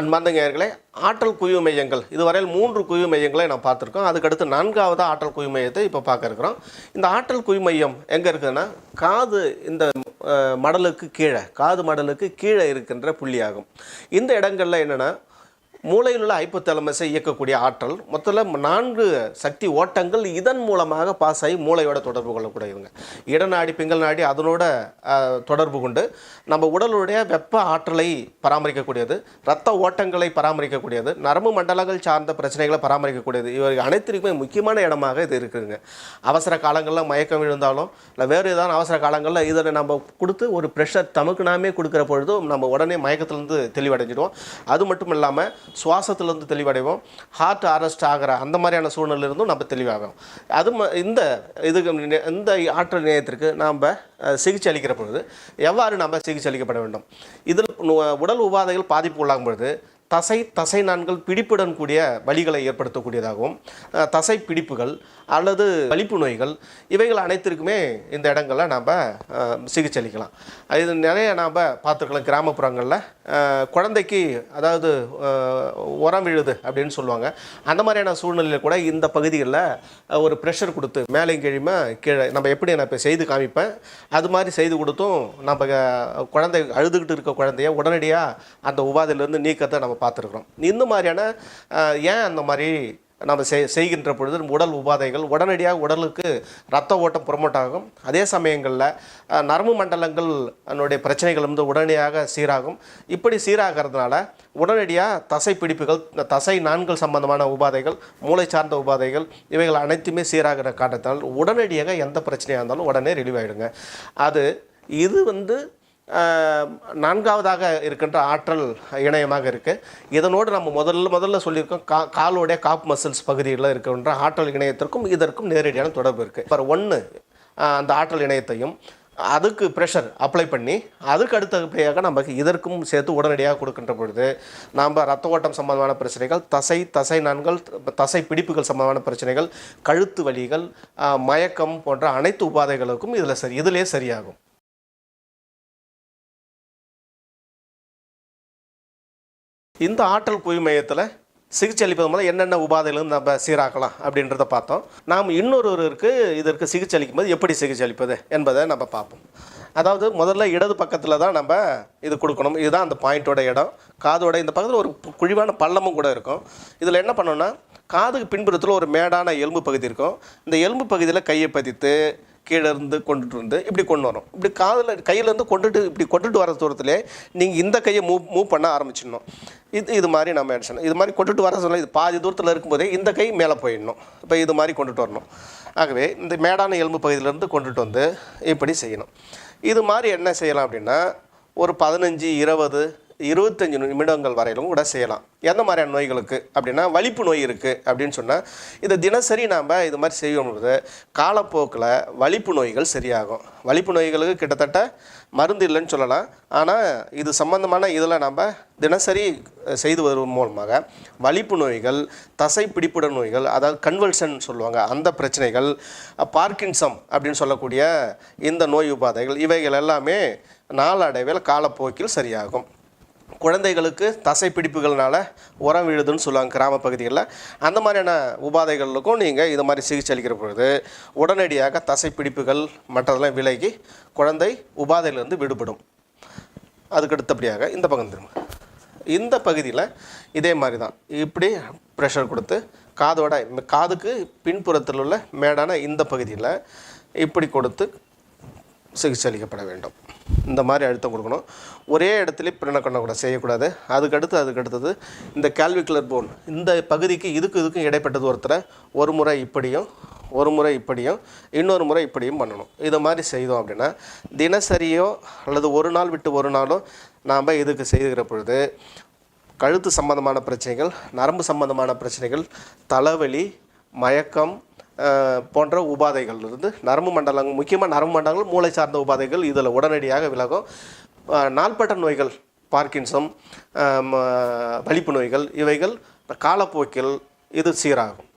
அன்பார்ந்த நேயர்களே, ஆற்றல் குவிவு மையங்கள் இதுவரையில் 3 குவிவு மையங்களை நாம் பார்த்துருக்கோம். அதுக்கடுத்து 4வது ஆற்றல் குவிவு மையத்தை இப்போ பார்க்க இருக்கிறோம். இந்த ஆற்றல் குவிவு மையம் எங்கே இருக்குதுன்னா, காது இந்த மடலுக்கு கீழே, காது மடலுக்கு கீழே இருக்கின்ற புள்ளியாகும். இந்த இடங்களில் என்னென்னா, மூளையில் உள்ள ஹைப்போதாலமஸை இயக்கக்கூடிய ஆற்றல் மொத்தத்தில் 4 சக்தி ஓட்டங்கள் இதன் மூலமாக பாஸ் ஆகி மூளையோட தொடர்பு கொள்ளக்கூடியவங்க. இடநாடி பிங்கல் நாடி அதனோட தொடர்பு கொண்டு நம்ம உடலுடைய வெப்ப ஆற்றலை பராமரிக்கக்கூடியது, இரத்த ஓட்டங்களை பராமரிக்கக்கூடியது, நரம்பு மண்டலங்கள் சார்ந்த பிரச்சனைகளை பராமரிக்கக்கூடியது. இவர்கள் அனைத்திற்குமே முக்கியமான இடமாக இது இருக்குதுங்க. அவசர காலங்களில் மயக்கம் விழுந்தாலும் இல்லை வேறு ஏதாவது அவசர காலங்களில் இதை நம்ம கொடுத்து ஒரு ப்ரெஷர் தமக்கு நாமே கொடுக்குற பொழுதும் நம்ம உடனே மயக்கத்திலேருந்து தெளிவடைஞ்சிடுவோம். அது மட்டும் இல்லாமல் சுவாசத்திலிருந்து தெளிவடைவோம். ஹார்ட் அரெஸ்ட் ஆகிற அந்த மாதிரியான சூழ்நிலையிலிருந்தும் நம்ம தெளிவாகும். இந்த ஆற்றல் நிலையத்திற்கு நாம் சிகிச்சை அளிக்கிற பொழுது எவ்வாறு நாம் சிகிச்சை அளிக்கப்பட வேண்டும்? இதில் உடல் உபாதைகள் பாதிப்பு உள்ளாகும் பொழுது தசை நான்கள் பிடிப்புடன் கூடிய வலிகளை ஏற்படுத்தக்கூடியதாகவும், தசை பிடிப்புகள் அல்லது வலிப்பு நோய்கள் இவைகள் அனைத்திற்குமே இந்த இடங்களில் நாம் சிகிச்சை அளிக்கலாம். இது நிறைய நாம் பார்த்துருக்கலாம். கிராமப்புறங்களில் குழந்தைக்கு அதாவது உரம் விழுது அப்படின்னு சொல்லுவாங்க. அந்த மாதிரியான சூழ்நிலையில் கூட இந்த பகுதிகளில் ஒரு ப்ரெஷர் கொடுத்து மேலே கீழே நம்ம எப்படி நான் இப்போ செய்து காமிப்பேன், அது மாதிரி செய்து கொடுத்தும் நம்ம குழந்தை அழுதுகிட்டு இருக்க குழந்தைய உடனடியாக அந்த உபாதையிலேருந்து நீக்கத்தை நம்ம பார்த்துருக்குறோம். இந்த மாதிரியான ஏன் அந்த மாதிரி நம்ம செய்கின்ற பொழுது உடல் உபாதைகள் உடனடியாக உடலுக்கு இரத்த ஓட்டம் ப்ரொமோட் ஆகும். அதே சமயங்களில் நரம்பு மண்டலங்கள் அதனுடைய பிரச்சனைகள் வந்து உடனடியாக சீராகும். இப்படி சீராகிறதுனால உடனடியாக தசை பிடிப்புகள், தசை நான்கள் சம்பந்தமான உபாதைகள், மூளை சார்ந்த உபாதைகள் இவைகள் அனைத்துமே சீராகிற காரணத்தினால் உடனடியாக எந்த பிரச்சனையாக இருந்தாலும் உடனே ரிலீவ் ஆகிடுங்க. இது வந்து 4வதாக இருக்கின்ற ஆற்றல் இணையமாக இருக்குது. இதனோடு நம்ம முதல்ல சொல்லியிருக்கோம், காலோடைய காப் மசில்ஸ் பகுதியில் இருக்கின்ற ஆற்றல் இணையத்திற்கும் இதற்கும் நேரடியான தொடர்பு இருக்குது. இப்போ 1 அந்த ஆற்றல் இணையத்தையும் அதுக்கு ப்ரெஷர் அப்ளை பண்ணி அதுக்கு அடுத்தபடியாக நமக்கு இதற்கும் சேர்த்து உடனடியாக கொடுக்கின்ற பொழுது நாம் ரத்த ஓட்டம் சம்பந்தமான பிரச்சனைகள், தசை நான்கள், தசை பிடிப்புகள் சம்பந்தமான பிரச்சனைகள், கழுத்து வலிகள், மயக்கம் போன்ற அனைத்து உபாதைகளுக்கும் இதிலே சரியாகும். இந்த ஆற்றல் குவிவு மையத்தில் சிகிச்சை அளிப்பது மூலம் என்னென்ன உபாதைகளும் நம்ம சீராக்கலாம் அப்படின்றத பார்த்தோம். நாம் இதற்கு சிகிச்சை அளிக்கும்போது எப்படி சிகிச்சை அளிப்பது என்பதை நம்ம பார்ப்போம். அதாவது முதல்ல இடது பக்கத்தில் தான் நம்ம இது கொடுக்கணும். இதுதான் அந்த பாயிண்ட்டோட இடம். காதோட இந்த பக்கத்தில் ஒரு குழிவான பள்ளமும் கூட இருக்கும். இதில் என்ன பண்ணோன்னா, காதுக்கு பின்புறத்தில் ஒரு மேடான எலும்பு பகுதி இருக்கும். இந்த எலும்பு பகுதியில் கையை பதித்து கீழே இருந்து கொண்டுட்டு வந்து இப்படி கொண்டு வரும். இப்படி கையிலேருந்து கொண்டுட்டு வர தூரத்திலே நீங்கள் இந்த கையை மூவ் பண்ண ஆரம்பிச்சிடணும். இது மாதிரி நம்ம எடுத்துணும். இது மாதிரி கொண்டுட்டு வர சொல்ல இது பாதி தூரத்தில் இருக்கும்போதே இந்த கை மேலே போயிடணும். இப்போ இது மாதிரி கொண்டுட்டு வரணும். ஆகவே இந்த மேடான எலும்பு பகுதியிலேருந்து கொண்டுட்டு வந்து இப்படி செய்யணும். இது மாதிரி என்ன செய்யலாம் அப்படின்னா, ஒரு 15, 20, 25 நிமிடங்கள் வரையிலும் கூட செய்யலாம். எந்த மாதிரியான நோய்களுக்கு அப்படின்னா, வலிப்பு நோய் இருக்குது அப்படின்னு சொன்னால் இதை தினசரி நாம் இது மாதிரி செய்யும்போது காலப்போக்கில் வலிப்பு நோய்கள் சரியாகும். வலிப்பு நோய்களுக்கு கிட்டத்தட்ட மருந்து இல்லைன்னு சொல்லலாம். ஆனால் இது சம்பந்தமான இதில் நம்ம தினசரி செய்து வருவதன் மூலமாக வலிப்பு நோய்கள், தசை பிடிப்புட நோய்கள், அதாவது கன்வல்சன் சொல்லுவாங்க, அந்த பிரச்சனைகள், பார்க்கின்சம் அப்படின்னு சொல்லக்கூடிய இந்த நோய் உபாதைகள் இவைகள் எல்லாமே நாளடைவில் காலப்போக்கில் சரியாகும். குழந்தைகளுக்கு தசை பிடிப்புகள்னால உரம் விழுதுன்னு சொல்லுவாங்க கிராம பகுதிகளில். அந்த மாதிரியான உபாதைகளுக்கும் நீங்கள் இது மாதிரி சிகிச்சை அளிக்கிற பொழுது உடனடியாக தசை பிடிப்புகள் மற்றதெல்லாம் விலகி குழந்தை உபாதையிலிருந்து விடுபடும். அதுக்கு அடுத்தபடியாக இந்த பக்கம் திரும்ப இந்த பகுதியில் இதே மாதிரி தான் இப்படி ப்ரெஷர் கொடுத்து காதுக்கு பின்புறத்தில் உள்ள மேடான இந்த பகுதியில் இப்படி கொடுத்து சிகிச்சை அளிக்கப்பட வேண்டும். இந்த மாதிரி அழுத்தம் கொடுக்கணும். ஒரே இடத்துல பின்னக்கண்ண கூட செய்யக்கூடாது. அதுக்கடுத்தது இந்த கேல்விகுலர் போன் இந்த பகுதிக்கு இதுக்கும் இடைப்பட்ட தூரத்தில் ஒரு முறை இப்படியும் இன்னொரு முறை இப்படியும் பண்ணணும். இதை மாதிரி செய்தோம் அப்படின்னா தினசரியோ அல்லது ஒரு நாள் விட்டு ஒரு நாளோ நாம் இதுக்கு செய்கிற பொழுது கழுத்து சம்பந்தமான பிரச்சனைகள், நரம்பு சம்பந்தமான பிரச்சனைகள், தலைவலி, மயக்கம் போன்ற உபாதைகளிலிருந்து முக்கியமாக நரம்பு மண்டலங்கள், மூளை சார்ந்த உபாதைகள் இதில் உடனடியாக விலகும். நாள்பட்ட நோய்கள், பார்க்கின்சம், வலிப்பு நோய்கள் இவைகள் காலப்போக்கில் இது சீராகும்.